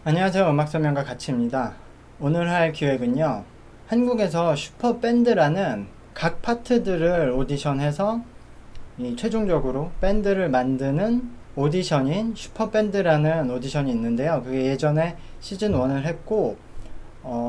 안녕하세요. 음악설명가 가치입니다. 오늘 할 기획은요, 한국에서 슈퍼밴드라는 각 파트들을 오디션해서 최종적으로 밴드를 만드는 오디션인 슈퍼밴드라는 오디션이 있는데요. 그게 예전에 시즌 1을 했고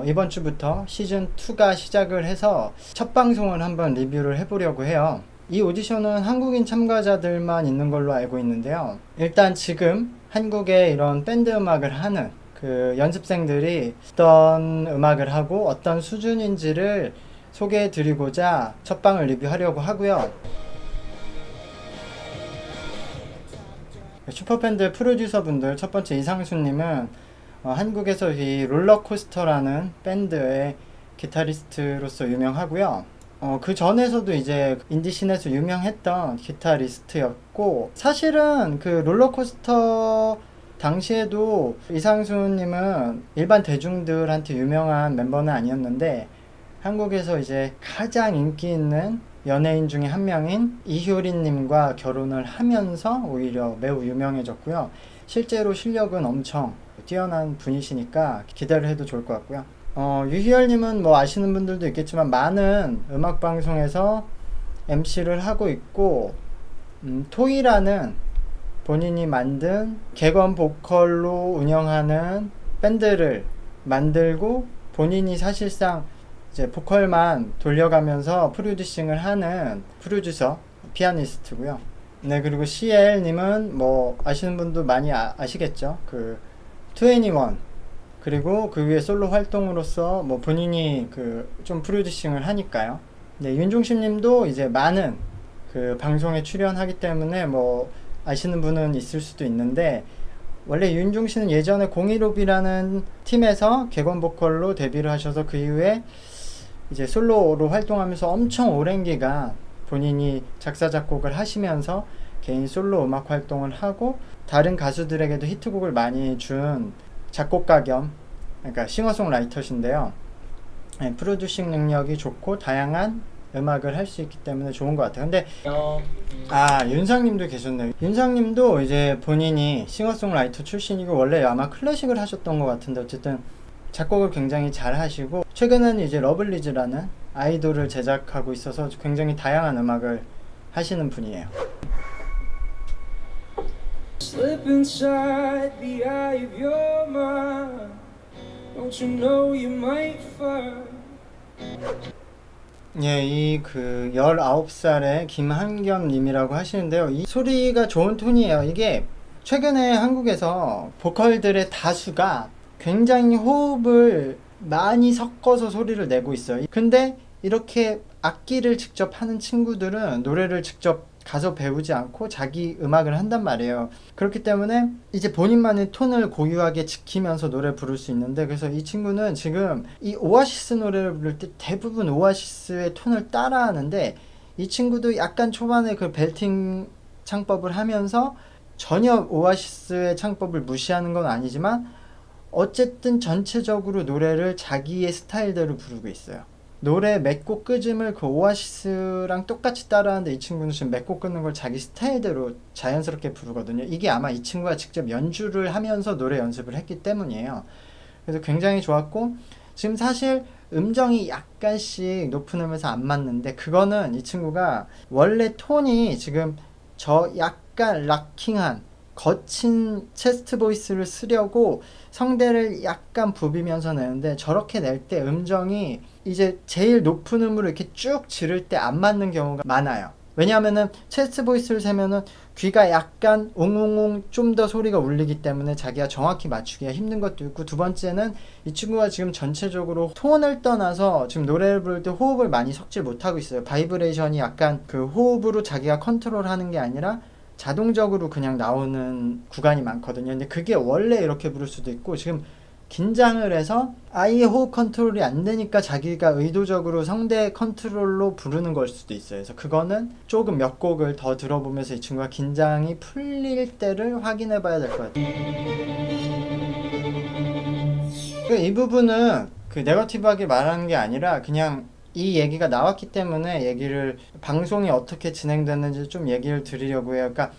이번 주부터 시즌 2가 시작을 해서 첫 방송을 한번 리뷰를 해보려고 해요. 이 오디션은 한국인 참가자들만 있는 걸로 알고 있는데요. 일단 지금 한국에 이런 밴드 음악을 하는 그 연습생들이 어떤 음악을 하고 어떤 수준인지를 소개해 드리고자 첫 방을 리뷰하려고 하고요. 슈퍼밴드 프로듀서 분들, 첫 번째 이상수님은 한국에서 이 롤러코스터라는 밴드의 기타리스트로서 유명하고요. 그 전에서도 이제 인디씬에서 유명했던 기타리스트였고, 사실은 그 롤러코스터 당시에도 이상수님은 일반 대중들한테 유명한 멤버는 아니었는데, 한국에서 이제 가장 인기 있는 연예인 중에 한 명인 이효린님과 결혼을 하면서 오히려 매우 유명해졌고요. 실제로 실력은 엄청 뛰어난 분이시니까 기대를 해도 좋을 것 같고요. 유희열님은 뭐 아시는 분들도 있겠지만 많은 음악방송에서 MC를 하고 있고, 토이라는 본인이 만든 객원 보컬로 운영하는 밴드를 만들고 본인이 사실상 이제 보컬만 돌려가면서 프로듀싱을 하는 프로듀서, 피아니스트고요. 네, 그리고 CL님은 뭐 아시는 분도 많이 아시겠죠. 그 21, 그리고 그 위에 솔로 활동으로서 뭐 본인이 그 좀 프로듀싱을 하니까요. 네, 윤종신님도 이제 많은 그 방송에 출연하기 때문에 뭐 아시는 분은 있을 수도 있는데, 원래 윤종신은 예전에 015B라는 팀에서 객원 보컬로 데뷔를 하셔서 그 이후에 이제 솔로로 활동하면서 엄청 오랜 기간 본인이 작사 작곡을 하시면서 개인 솔로 음악 활동을 하고 다른 가수들에게도 히트곡을 많이 준 작곡가 겸, 그러니까 싱어송라이터신데요. 네, 프로듀싱 능력이 좋고 다양한 음악을 할 수 있기 때문에 좋은 것 같아요. 근데 윤상님도 계셨네요. 윤상님도 이제 본인이 싱어송라이터 출신이고 원래 아마 클래식을 하셨던 것 같은데, 어쨌든 작곡을 굉장히 잘 하시고 최근에는 이제 러블리즈라는 아이돌을 제작하고 있어서 굉장히 다양한 음악을 하시는 분이에요. Slip inside the eye of your mind. Don't you know you might find. 예, 이 그 19살의 김한겸 님이라고 하시는데요. 이 소리가 좋은 톤이에요. 이게 최근에 한국에서 보컬들의 다수가 굉장히 호흡을 많이 섞어서 소리를 내고 있어요. 근데 이렇게 악기를 직접 하는 친구들은 노래를 직접 가서 배우지 않고 자기 음악을 한단 말이에요. 그렇기 때문에 이제 본인만의 톤을 고유하게 지키면서 노래 부를 수 있는데, 그래서 이 친구는 지금 이 오아시스 노래를 부를 때 대부분 오아시스의 톤을 따라하는데, 이 친구도 약간 초반에 그 벨팅 창법을 하면서 전혀 오아시스의 창법을 무시하는 건 아니지만 어쨌든 전체적으로 노래를 자기의 스타일대로 부르고 있어요. 노래 맺고 끄짐을 그 오아시스랑 똑같이 따라하는데, 이 친구는 지금 맺고 끊는 걸 자기 스타일대로 자연스럽게 부르거든요. 이게 아마 이 친구가 직접 연주를 하면서 노래 연습을 했기 때문이에요. 그래서 굉장히 좋았고, 지금 사실 음정이 약간씩 높은 음에서 안 맞는데, 그거는 이 친구가 원래 톤이 지금 저 약간 락킹한 거친 체스트 보이스를 쓰려고 성대를 약간 부비면서 내는데, 저렇게 낼 때 음정이 이제 제일 높은 음으로 이렇게 쭉 지를 때 안 맞는 경우가 많아요. 왜냐하면은 체스트 보이스를 세면은 귀가 약간 웅웅웅 좀 더 소리가 울리기 때문에 자기가 정확히 맞추기가 힘든 것도 있고, 두 번째는 이 친구가 지금 전체적으로 톤을 떠나서 지금 노래를 부를 때 호흡을 많이 섞질 못하고 있어요. 바이브레이션이 약간 그 호흡으로 자기가 컨트롤하는 게 아니라 자동적으로 그냥 나오는 구간이 많거든요. 근데 그게 원래 이렇게 부를 수도 있고, 지금 긴장을 해서 아예 호흡 컨트롤이 안 되니까 자기가 의도적으로 성대 컨트롤로 부르는 걸 수도 있어요. 그래서 그거는 조금 몇 곡을 더 들어보면서 이 친구가 긴장이 풀릴 때를 확인해 봐야 될 것 같아요. 이 부분은 그 네거티브하게 말하는 게 아니라 그냥 이 얘기가 나왔기 때문에 얘기를 방송이 어떻게 진행됐는지 좀 얘기를 드리려고 해요. 그러니까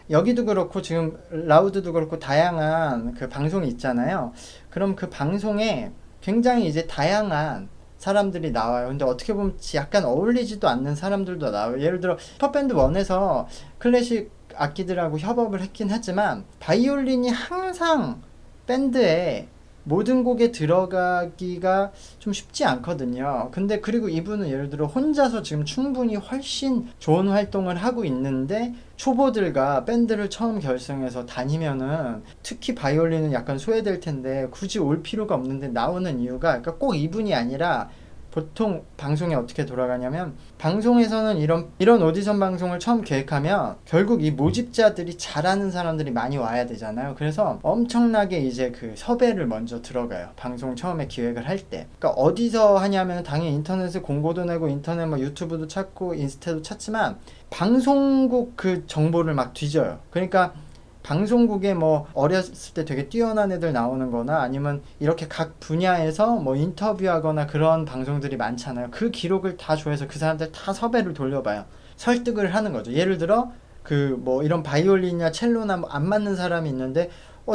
여기도 그렇고 지금 라우드도 그렇고 다양한 그 방송이 있잖아요. 그럼 그 방송에 굉장히 이제 다양한 사람들이 나와요. 근데 어떻게 보면 약간 어울리지도 않는 사람들도 나와요. 예를 들어 슈퍼밴드 1에서 클래식 악기들하고 협업을 했긴 하지만 바이올린이 항상 밴드에 모든 곡에 들어가기가 좀 쉽지 않거든요. 근데 그리고 이분은 예를 들어 혼자서 지금 충분히 훨씬 좋은 활동을 하고 있는데 초보들과 밴드를 처음 결성해서 다니면은 특히 바이올린은 약간 소외될 텐데 굳이 올 필요가 없는데 나오는 이유가 그러니까 꼭 이분이 아니라 보통 방송이 어떻게 돌아가냐면 방송에서는 이런 오디션 방송을 처음 계획하면 결국 이 모집자들이 잘하는 사람들이 많이 와야 되잖아요. 그래서 엄청나게 이제 그 섭외를 먼저 들어가요. 방송 처음에 기획을 할 때. 그러니까 어디서 하냐면 당연히 인터넷에 공고도 내고 인터넷 뭐 유튜브도 찾고 인스타도 찾지만 방송국 그 정보를 막 뒤져요. 그러니까 방송국에 뭐 어렸을 때 되게 뛰어난 애들 나오는 거나 아니면 이렇게 각 분야에서 뭐 인터뷰하거나 그런 방송들이 많잖아요. 그 기록을 다 조회해서 그 사람들 다 섭외를 돌려봐요. 설득을 하는 거죠. 예를 들어 그 뭐 이런 바이올린이나 첼로나 뭐 안 맞는 사람이 있는데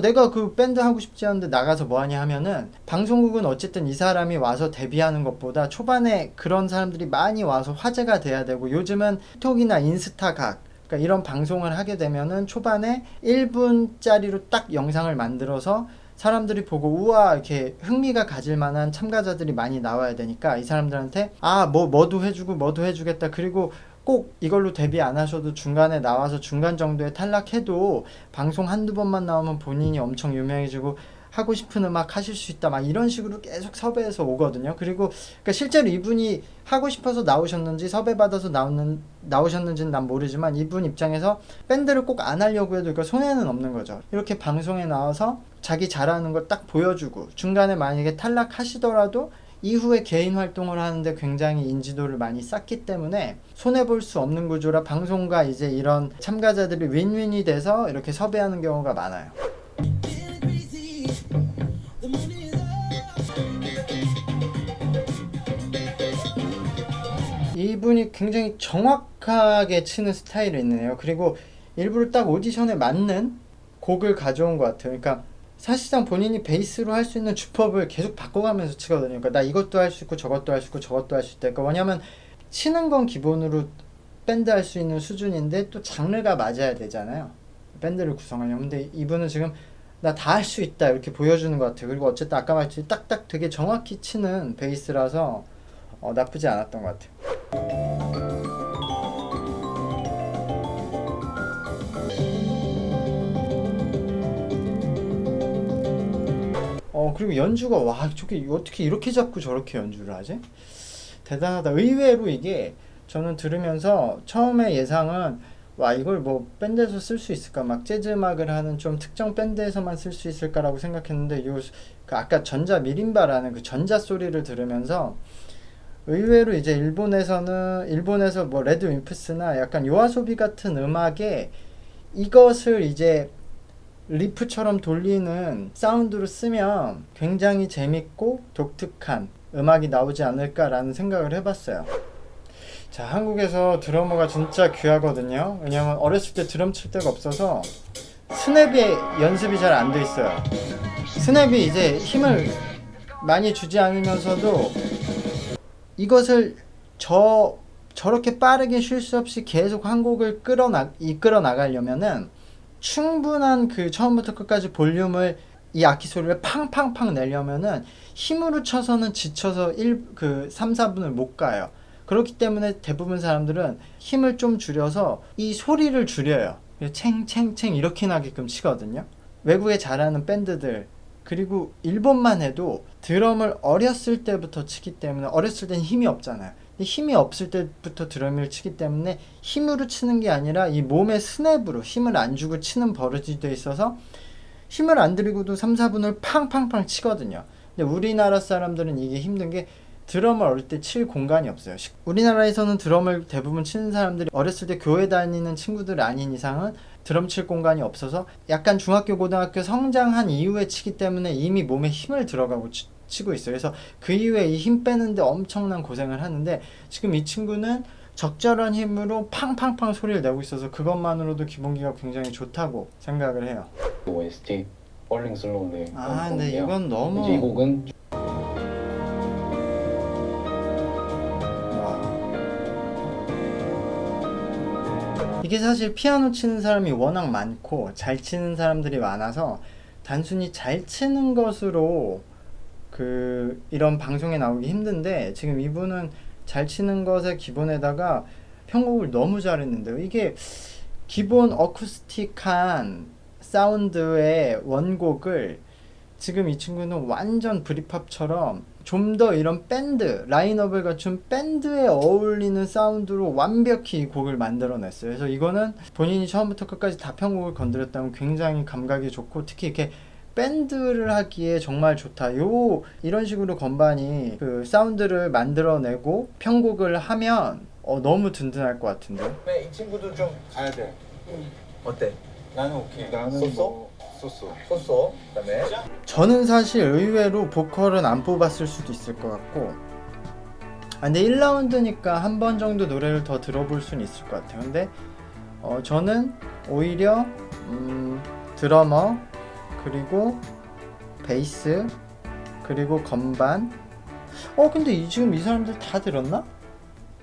내가 그 밴드 하고 싶지 않은데 나가서 뭐 하냐 하면은 방송국은 어쨌든 이 사람이 와서 데뷔하는 것보다 초반에 그런 사람들이 많이 와서 화제가 돼야 되고 요즘은 틱톡이나 인스타 그러니까 이런 방송을 하게 되면은 초반에 1분짜리로 딱 영상을 만들어서 사람들이 보고 우와 이렇게 흥미가 가질 만한 참가자들이 많이 나와야 되니까 이 사람들한테 뭐도 해주고 뭐도 해주겠다. 그리고 꼭 이걸로 데뷔 안 하셔도 중간에 나와서 중간 정도에 탈락해도 방송 한두 번만 나오면 본인이 엄청 유명해지고 하고 싶은 음악 하실 수 있다 막 이런 식으로 계속 섭외해서 오거든요. 그리고 그러니까 실제로 이분이 하고 싶어서 나오셨는지 섭외받아서 나오셨는지는 난 모르지만 이분 입장에서 밴드를 꼭 안 하려고 해도 그러니까 손해는 없는 거죠. 이렇게 방송에 나와서 자기 잘하는 걸 딱 보여주고 중간에 만약에 탈락하시더라도 이후에 개인 활동을 하는데 굉장히 인지도를 많이 쌓기 때문에 손해볼 수 없는 구조라 방송과 이제 이런 참가자들이 윈윈이 돼서 이렇게 섭외하는 경우가 많아요. 이분이 굉장히 정확하게 치는 스타일이 있네요. 그리고 일부러 딱 오디션에 맞는 곡을 가져온 것 같아요. 그러니까 사실상 본인이 베이스로 할 수 있는 주법을 계속 바꿔가면서 치거든요. 그러니까 나 이것도 할 수 있고 저것도 할 수 있고 저것도 할 수 있다. 그러니까 왜냐면 치는 건 기본으로 밴드 할 수 있는 수준인데 또 장르가 맞아야 되잖아요. 밴드를 구성하려면. 근데 이분은 지금 나 다 할 수 있다 이렇게 보여주는 것 같아요. 그리고 어쨌든 아까 말했듯이 딱딱 되게 정확히 치는 베이스라서 나쁘지 않았던 것 같아요. 그리고 연주가 저게 어떻게 이렇게 잡고 저렇게 연주를 하지? 대단하다. 의외로 이게 저는 들으면서 처음에 예상은 이걸 뭐 밴드에서 쓸 수 있을까? 막 재즈 음악을 하는 좀 특정 밴드에서만 쓸 수 있을까라고 생각했는데 그 아까 전자 미림바라는 그 전자 소리를 들으면서 의외로 이제 일본에서 뭐 레드 윈프스나 약간 요아소비 같은 음악에 이것을 이제 리프처럼 돌리는 사운드로 쓰면 굉장히 재밌고 독특한 음악이 나오지 않을까라는 생각을 해봤어요. 자, 한국에서 드러머가 진짜 귀하거든요. 왜냐면 어렸을 때 드럼 칠 데가 없어서 스냅이 연습이 잘 안 돼 있어요. 스냅이 이제 힘을 많이 주지 않으면서도 이것을 저렇게 빠르게 쉴 수 없이 계속 한 곡을 이끌어 나가려면은 충분한 그 처음부터 끝까지 볼륨을 이 악기 소리를 팡팡팡 내려면은 힘으로 쳐서는 지쳐서 3, 4분을 못 가요. 그렇기 때문에 대부분 사람들은 힘을 좀 줄여서 이 소리를 줄여요. 챙챙챙 이렇게 나게끔 치거든요. 외국에 잘하는 밴드들 그리고 일본만 해도 드럼을 어렸을 때부터 치기 때문에 어렸을 때는 힘이 없잖아요. 힘이 없을 때부터 드럼을 치기 때문에 힘으로 치는 게 아니라 이 몸의 스냅으로 힘을 안 주고 치는 버릇이 돼 있어서 힘을 안 들이고도 3, 4분을 팡팡팡 치거든요. 근데 우리나라 사람들은 이게 힘든 게 드럼을 어릴 때 칠 공간이 없어요. 우리나라에서는 드럼을 대부분 치는 사람들이 어렸을 때 교회 다니는 친구들 아닌 이상은 드럼 칠 공간이 없어서 약간 중학교 고등학교 성장한 이후에 치기 때문에 이미 몸에 힘을 들어가고 치고 있어요. 그래서 그 이후에 이 힘 빼는데 엄청난 고생을 하는데 지금 이 친구는 적절한 힘으로 팡팡팡 소리를 내고 있어서 그것만으로도 기본기가 굉장히 좋다고 생각을 해요. OST Falling Slowly. 아 근데 이건 너무 이제 이 곡은 이게 사실 피아노 치는 사람이 워낙 많고 잘 치는 사람들이 많아서 단순히 잘 치는 것으로 이런 방송에 나오기 힘든데 지금 이분은 잘 치는 것의 기본에다가 편곡을 너무 잘했는데요. 이게 기본 어쿠스틱한 사운드의 원곡을 지금 이 친구는 완전 브리팝처럼 좀 더 이런 밴드 라인업을 갖춘 밴드에 어울리는 사운드로 완벽히 이 곡을 만들어냈어요. 그래서 이거는 본인이 처음부터 끝까지 다 편곡을 건드렸다면 굉장히 감각이 좋고 특히 이렇게 밴드를 하기에 정말 좋다. 이런 식으로 건반이 그 사운드를 만들어내고 편곡을 하면 너무 든든할 것 같은데. 네, 이 친구도 좀 가야 돼. 어때? 나는 오케이. 나는 쏘쏘? 뭐 쏘쏘. 쏘쏘. 그다음에 저는 사실 의외로 보컬은 안 뽑았을 수도 있을 것 같고 근데 1라운드니까 한 번 정도 노래를 더 들어볼 수는 있을 것 같아요. 근데 저는 오히려 드러머 그리고 베이스 그리고 건반 근데 지금 이 사람들 다 들었나?